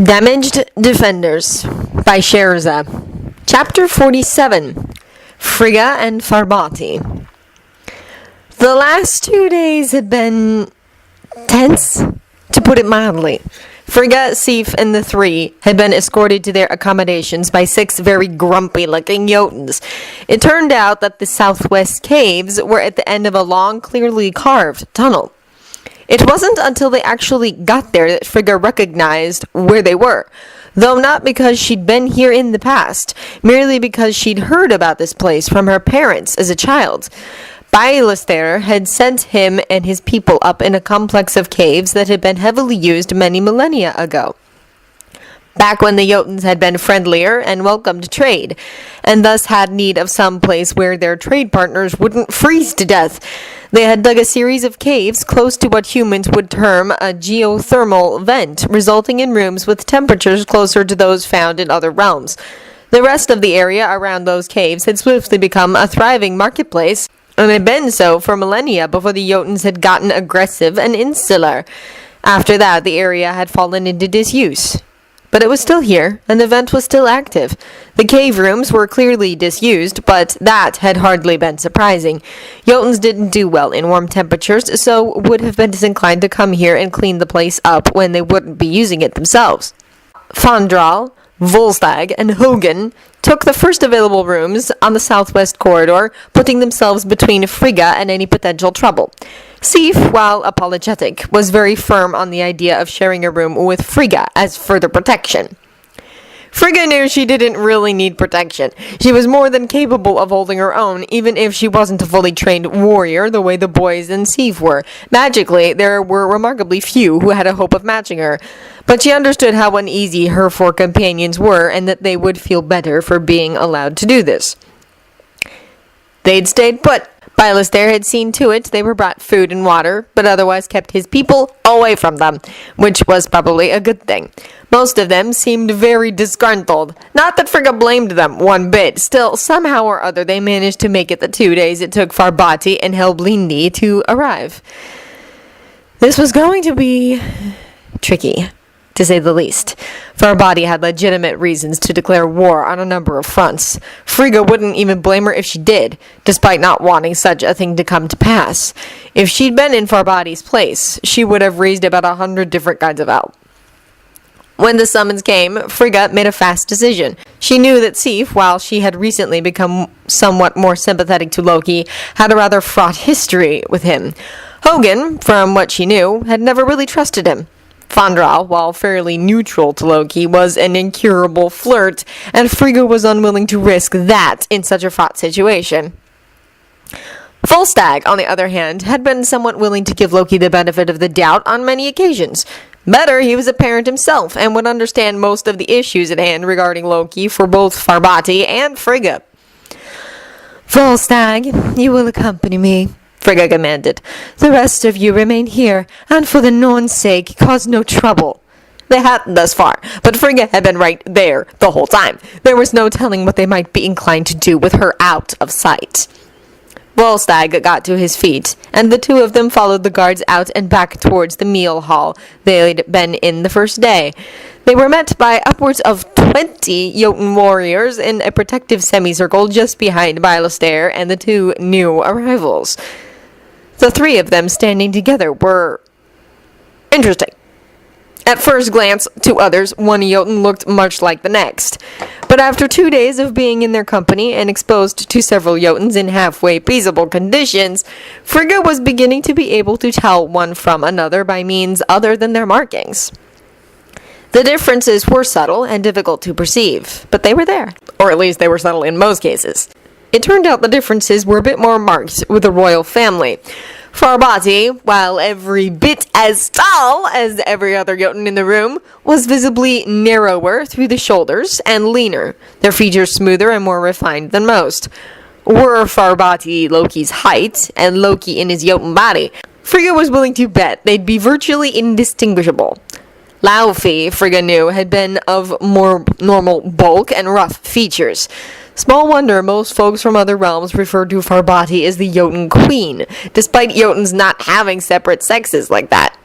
Damaged Defenders by Sherza. Chapter 47. Frigga and Farbati. The last 2 days had been tense, to put it mildly. Frigga, Sif, and the three had been escorted to their accommodations by 6 very grumpy-looking Jotuns. It turned out that the southwest caves were at the end of a long, clearly carved tunnel. It wasn't until they actually got there that Frigga recognized where they were, though not because she'd been here in the past, merely because she'd heard about this place from her parents as a child. Bylesthere had sent him and his people up in a complex of caves that had been heavily used many millennia ago, back when the Jotuns had been friendlier and welcomed trade, and thus had need of some place where their trade partners wouldn't freeze to death. They had dug a series of caves close to what humans would term a geothermal vent, resulting in rooms with temperatures closer to those found in other realms. The rest of the area around those caves had swiftly become a thriving marketplace, and had been so for millennia before the Jotuns had gotten aggressive and insular. After that, the area had fallen into disuse. But it was still here, and the vent was still active. The cave rooms were clearly disused, but that had hardly been surprising. Jotuns didn't do well in warm temperatures, so would have been disinclined to come here and clean the place up when they wouldn't be using it themselves. Fandral, Volstagg, and Hogan took the first available rooms on the southwest corridor, putting themselves between Frigga and any potential trouble. Sif, while apologetic, was very firm on the idea of sharing a room with Frigga as further protection. Frigga knew she didn't really need protection. She was more than capable of holding her own, even if she wasn't a fully trained warrior the way the boys and Sif were. Magically, there were remarkably few who had a hope of matching her. But she understood how uneasy her 4 companions were, and that they would feel better for being allowed to do this. They'd stayed put. Bylesthere had seen to it they were brought food and water, but otherwise kept his people away from them, which was probably a good thing. Most of them seemed very disgruntled. Not that Frigga blamed them one bit. Still, somehow or other, they managed to make it the 2 days it took Farbati and Helblindi to arrive. This was going to be tricky, to say the least. Farbati had legitimate reasons to declare war on a number of fronts. Frigga wouldn't even blame her if she did, despite not wanting such a thing to come to pass. If she'd been in Farbati's place, she would have raised about 100 different kinds of help. When the summons came, Frigga made a fast decision. She knew that Sif, while she had recently become somewhat more sympathetic to Loki, had a rather fraught history with him. Hogan, from what she knew, had never really trusted him. Fandral, while fairly neutral to Loki, was an incurable flirt, and Frigga was unwilling to risk that in such a fraught situation. Volstagg, on the other hand, had been somewhat willing to give Loki the benefit of the doubt on many occasions. Better, he was a parent himself, and would understand most of the issues at hand regarding Loki for both Farbati and Frigga. Volstagg, you will accompany me, Frigga commanded. The rest of you remain here, and for the Norn's sake, cause no trouble. They hadn't thus far, but Frigga had been right there the whole time. There was no telling what they might be inclined to do with her out of sight. Volstagg got to his feet, and the 2 of them followed the guards out and back towards the meal hall they'd been in the first day. They were met by upwards of 20 Jotun warriors in a protective semicircle just behind Bylesthere and the 2 new arrivals. The 3 of them standing together were interesting. At first glance, to others, one Jotun looked much like the next. But after 2 days of being in their company and exposed to several Jotuns in halfway peaceable conditions, Frigga was beginning to be able to tell one from another by means other than their markings. The differences were subtle and difficult to perceive, but they were there. Or at least they were subtle in most cases. It turned out the differences were a bit more marked with the royal family. Farbati, while every bit as tall as every other Jotun in the room, was visibly narrower through the shoulders and leaner, their features smoother and more refined than most. Were Farbati Loki's height, and Loki in his Jotun body, Frigga was willing to bet they'd be virtually indistinguishable. Laufey, Frigga knew, had been of more normal bulk and rough features. Small wonder most folks from other realms referred to Farbati as the Jotun Queen, despite Jotuns not having separate sexes like that.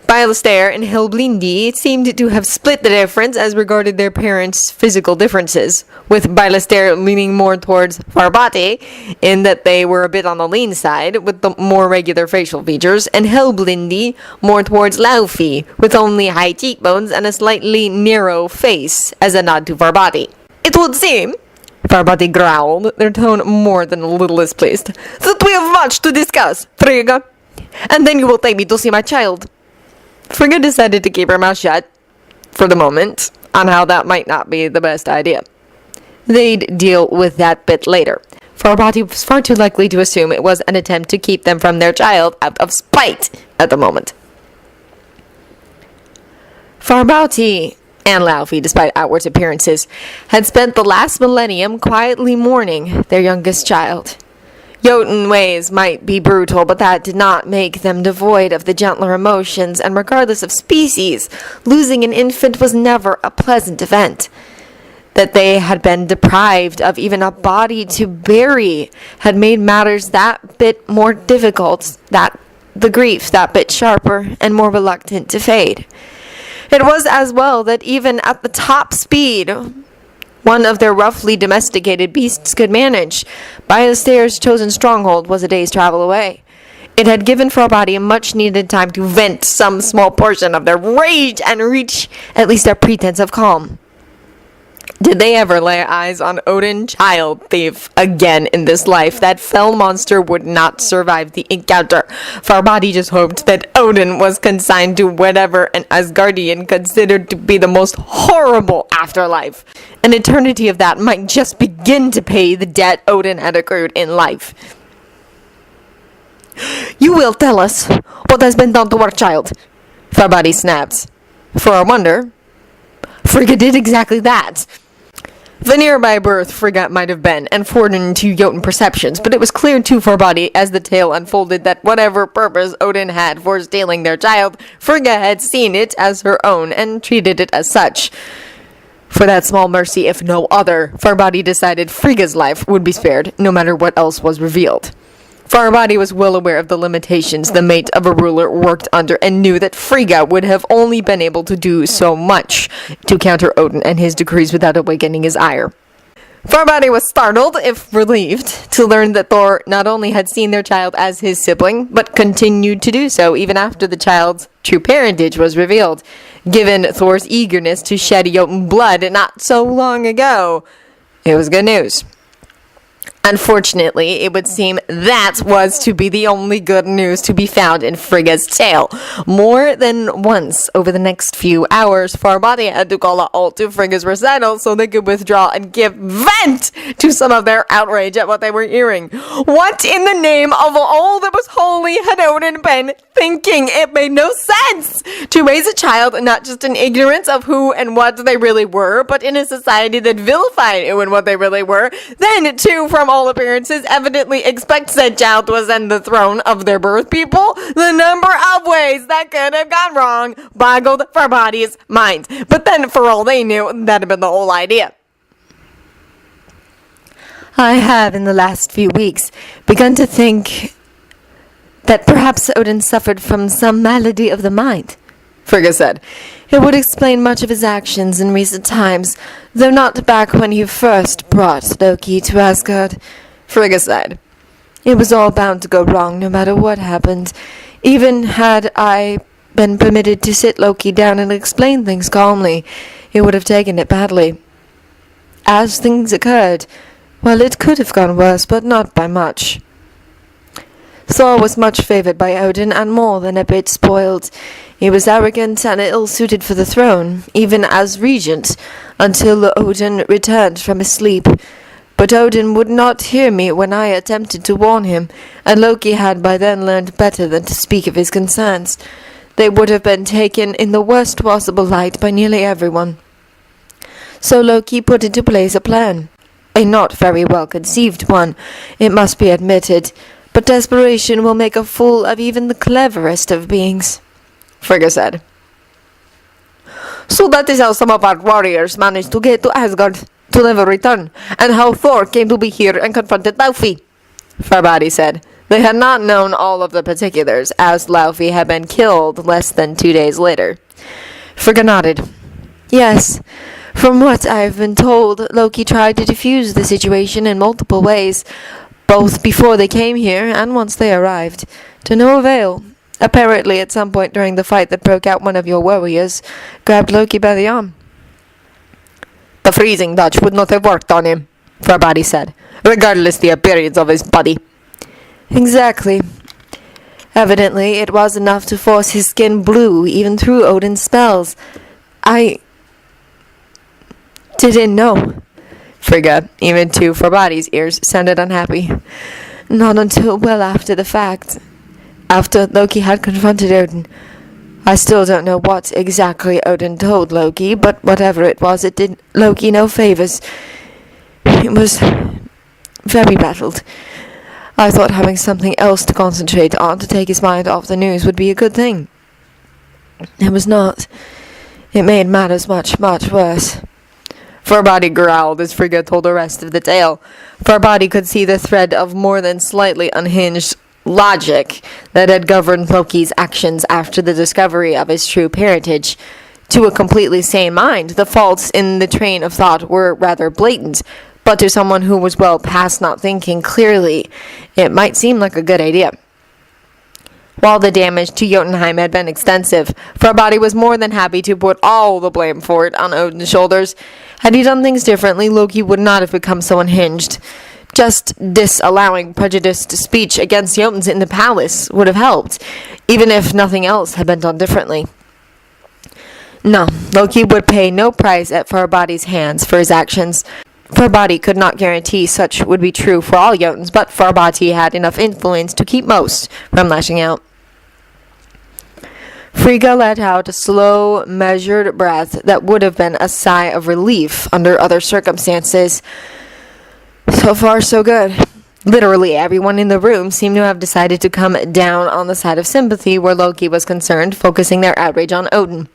Bilaster and Helblindi seemed to have split the difference as regarded their parents' physical differences, with Bilaster leaning more towards Farbati, in that they were a bit on the lean side, with the more regular facial features, and Helblindi more towards Laufey, with only high cheekbones and a slightly narrow face, as a nod to Farbati. "It would seem," Farbati growled, their tone more than a little displeased, "that we have much to discuss, Frigga. And then you will take me to see my child." Frigga decided to keep her mouth shut, for the moment, on how that might not be the best idea. They'd deal with that bit later. Farbati was far too likely to assume it was an attempt to keep them from their child out of spite at the moment. Farbati and Laufey, despite outward appearances, had spent the last millennium quietly mourning their youngest child. Jotun ways might be brutal, but that did not make them devoid of the gentler emotions, and regardless of species, losing an infant was never a pleasant event. That they had been deprived of even a body to bury had made matters that bit more difficult, that the grief that bit sharper and more reluctant to fade. It was as well that even at the top speed one of their roughly domesticated beasts could manage, Bilaster's chosen stronghold was a day's travel away. It had given Farbati a much-needed time to vent some small portion of their rage and reach at least a pretense of calm. Did they ever lay eyes on Odin, child thief, again in this life, that fell monster would not survive the encounter. Farbati just hoped that Odin was consigned to whatever an Asgardian considered to be the most horrible afterlife. An eternity of that might just begin to pay the debt Odin had accrued in life. "You will tell us what has been done to our child," Farbati snapped. For a wonder, Frigga did exactly that. Veneer by birth Frigga might have been, and foreign to Jotun perceptions, but it was clear to Farbati as the tale unfolded that whatever purpose Odin had for stealing their child, Frigga had seen it as her own and treated it as such. For that small mercy, if no other, Farbati decided Frigga's life would be spared, no matter what else was revealed. Farbati was well aware of the limitations the mate of a ruler worked under, and knew that Frigga would have only been able to do so much to counter Odin and his decrees without awakening his ire. Farbati was startled, if relieved, to learn that Thor not only had seen their child as his sibling, but continued to do so even after the child's true parentage was revealed. Given Thor's eagerness to shed Jotun blood not so long ago, it was good news. Unfortunately, it would seem that was to be the only good news to be found in Frigga's tale. More than once over the next few hours, Farbati had to call a halt to Frigga's recital so they could withdraw and give vent to some of their outrage at what they were hearing. What in the name of all that was holy had Odin been thinking? It made no sense to raise a child not just in ignorance of who and what they really were, but in a society that vilified who and what they really were. Then, too, from all appearances, evidently expect said child to ascend the throne of their birth people. The number of ways that could have gone wrong boggled Farbati's mind. But then, for all they knew, that had been the whole idea. I have, in the last few weeks, begun to think that perhaps Odin suffered from some malady of the mind, Frigga said. It would explain much of his actions in recent times, though not back when he first brought Loki to Asgard. Frigga sighed. It was all bound to go wrong no matter what happened. Even had I been permitted to sit Loki down and explain things calmly, he would have taken it badly. As things occurred, well, it could have gone worse, but not by much. Thor was much favored by Odin, and more than a bit spoiled. He was arrogant and ill-suited for the throne, even as regent, until Odin returned from his sleep. But Odin would not hear me when I attempted to warn him, and Loki had by then learned better than to speak of his concerns. They would have been taken in the worst possible light by nearly everyone. So Loki put into place a plan. A not very well-conceived one, it must be admitted, but desperation will make a fool of even the cleverest of beings, Frigga said. So that is how some of our warriors managed to get to Asgard to never return, and how Thor came to be here and confronted Laufey, Farbati said. They had not known all of the particulars, as Laufey had been killed less than 2 days later. Frigga nodded. Yes, from what I've been told, Loki tried to defuse the situation in multiple ways, both before they came here and once they arrived, to no avail. Apparently, at some point during the fight that broke out, one of your warriors grabbed Loki by the arm. The freezing touch would not have worked on him, Farbati said, regardless the appearance of his body. Exactly. Evidently, it was enough to force his skin blue, even through Odin's spells. I didn't know. Frigga, even to Farbati's ears, sounded unhappy. Not until well after the fact. After Loki had confronted Odin. I still don't know what exactly Odin told Loki, but whatever it was, it did Loki no favors. He was very baffled. I thought having something else to concentrate on to take his mind off the news would be a good thing. It was not. It made matters much, much worse. Farbati growled as Frigga told the rest of the tale. Farbati could see the thread of more than slightly unhinged logic that had governed Loki's actions after the discovery of his true parentage. To a completely sane mind, the faults in the train of thought were rather blatant, but to someone who was well past not thinking clearly, it might seem like a good idea. While the damage to Jotunheim had been extensive, Farbati was more than happy to put all the blame for it on Odin's shoulders. Had he done things differently, Loki would not have become so unhinged. Just disallowing prejudiced speech against Jotuns in the palace would have helped, even if nothing else had been done differently. No, Loki would pay no price at Farbati's hands for his actions. Farbati could not guarantee such would be true for all Jotuns, but Farbati had enough influence to keep most from lashing out. Frigga let out a slow, measured breath that would have been a sigh of relief under other circumstances. So far, so good. Literally everyone in the room seemed to have decided to come down on the side of sympathy where Loki was concerned, focusing their outrage on Odin.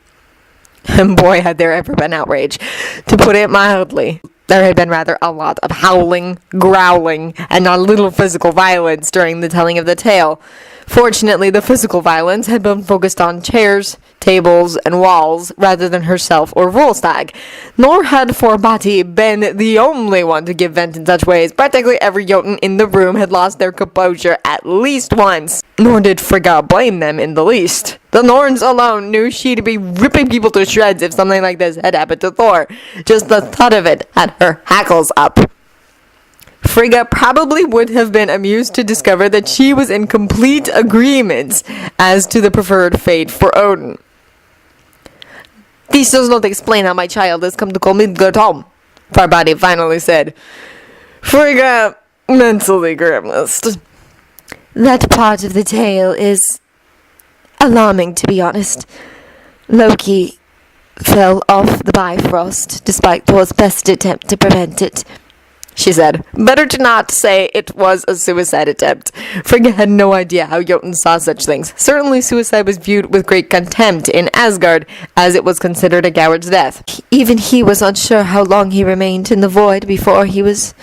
And boy, had there ever been outrage, to put it mildly. There had been rather a lot of howling, growling, and not a little physical violence during the telling of the tale. Fortunately, the physical violence had been focused on chairs, tables, and walls, rather than herself or Volstagg. Nor had Farbati been the only one to give vent in such ways. Practically every Jotun in the room had lost their composure at least once. Nor did Frigga blame them in the least. The Norns alone knew she'd be ripping people to shreds if something like this had happened to Thor. Just the thought of it had her hackles up. Frigga probably would have been amused to discover that she was in complete agreement as to the preferred fate for Odin. This does not explain how my child has come to call Midgard home, Farbati finally said. Frigga mentally grimaced. That part of the tale is alarming, to be honest. Loki fell off the Bifrost, despite Thor's best attempt to prevent it. She said, better to not say it was a suicide attempt. Frigga had no idea how Jotun saw such things. Certainly suicide was viewed with great contempt in Asgard, as it was considered a coward's death. Even he was unsure how long he remained in the void before he was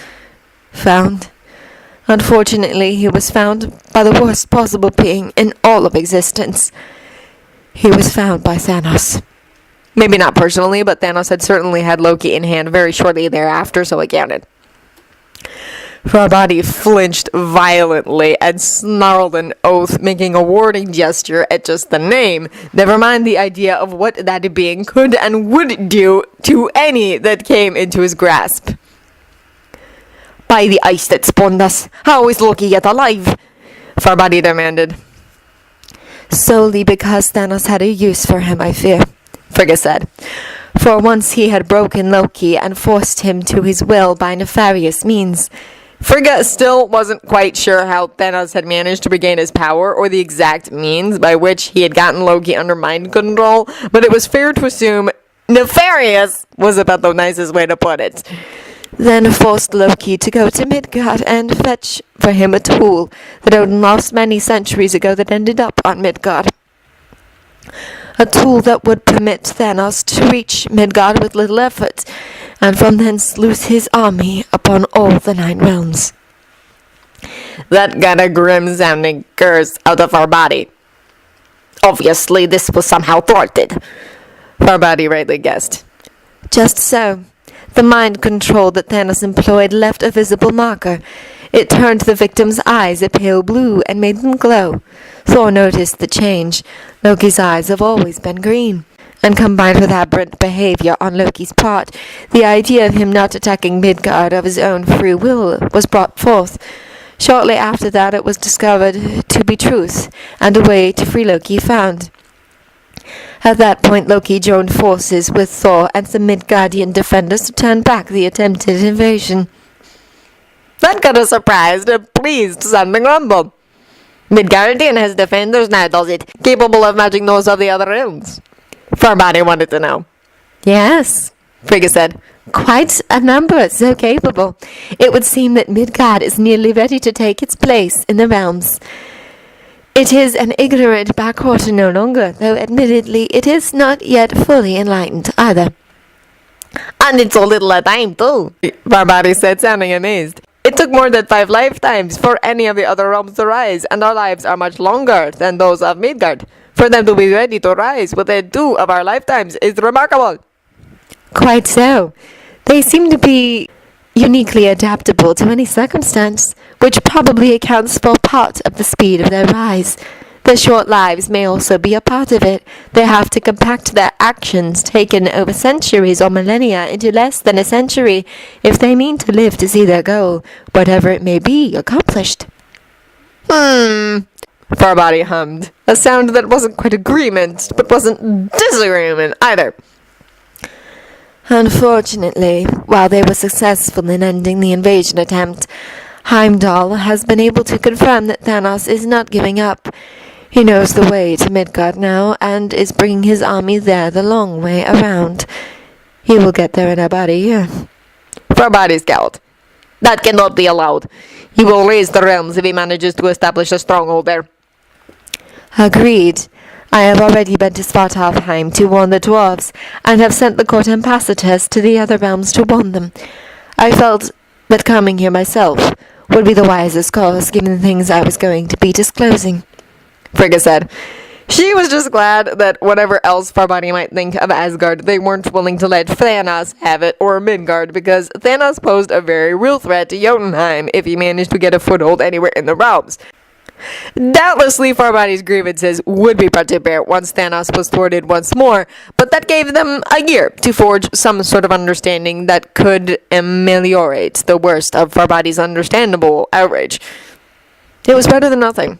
found. Unfortunately, he was found by the worst possible being in all of existence. He was found by Thanos. Maybe not personally, but Thanos had certainly had Loki in hand very shortly thereafter, so it counted. Farbati flinched violently and snarled an oath, making a warning gesture at just the name. Never mind the idea of what that being could and would do to any that came into his grasp. By the ice that spawned us, how is Loki yet alive? Farbati demanded. Solely because Thanos had a use for him, I fear, Frigga said. For once he had broken Loki and forced him to his will by nefarious means. Frigga still wasn't quite sure how Thanos had managed to regain his power or the exact means by which he had gotten Loki under mind control, but it was fair to assume nefarious was about the nicest way to put it. Then forced Loki to go to Midgard and fetch for him a tool that Odin lost many centuries ago that ended up on Midgard. A tool that would permit Thanos to reach Midgard with little effort, and from thence loose his army upon all the 9 realms. That got a grim-sounding curse out of Farbati. Obviously, this was somehow thwarted, Farbati rightly guessed. Just so. The mind control that Thanos employed left a visible marker. It turned the victim's eyes a pale blue and made them glow. Thor noticed the change. Loki's eyes have always been green. And combined with aberrant behavior on Loki's part, the idea of him not attacking Midgard of his own free will was brought forth. Shortly after that, it was discovered to be truth, and a way to free Loki found. At that point, Loki joined forces with Thor and some Midgardian defenders to turn back the attempted invasion. That got a surprised and pleased sounding rumble. Midgardian has defenders now, does it? Capable of matching those of the other realms? Farbati wanted to know. Yes, Frigga said. quite a number so capable. It would seem that Midgard is nearly ready to take its place in the realms. It is an ignorant backwater no longer, though admittedly it is not yet fully enlightened either. And it's a little a time too, Farbati said, sounding amazed. It took more than 5 lifetimes for any of the other realms to rise, and our lives are much longer than those of Midgard. For them to be ready to rise within 2 of our lifetimes is remarkable. Quite so. They seem to be uniquely adaptable to any circumstance, which probably accounts for part of the speed of their rise. Their short lives may also be a part of it. They have to compact their actions taken over centuries or millennia into less than a century if they mean to live to see their goal, whatever it may be, accomplished. Farbati hummed, a sound that wasn't quite agreement, but wasn't disagreement either. Unfortunately, while they were successful in ending the invasion attempt, Heimdall has been able to confirm that Thanos is not giving up. He knows the way to Midgard now, and is bringing his army there the long way around. He will get there in about a year. Farbati scowled. That cannot be allowed. He will raise the realms if he manages to establish a stronghold there. Agreed. I have already been to Svartalfheim to warn the dwarves, and have sent the court ambassadors to the other realms to warn them. I felt that coming here myself would be the wisest course, given the things I was going to be disclosing, Frigga said. She was just glad that whatever else Farbati might think of Asgard, they weren't willing to let Thanos have it, or Midgard, because Thanos posed a very real threat to Jotunheim if he managed to get a foothold anywhere in the realms. Doubtlessly, Farbati's grievances would be brought to bear once Thanos was thwarted once more, but that gave them a year to forge some sort of understanding that could ameliorate the worst of Farbati's understandable outrage. It was better than nothing.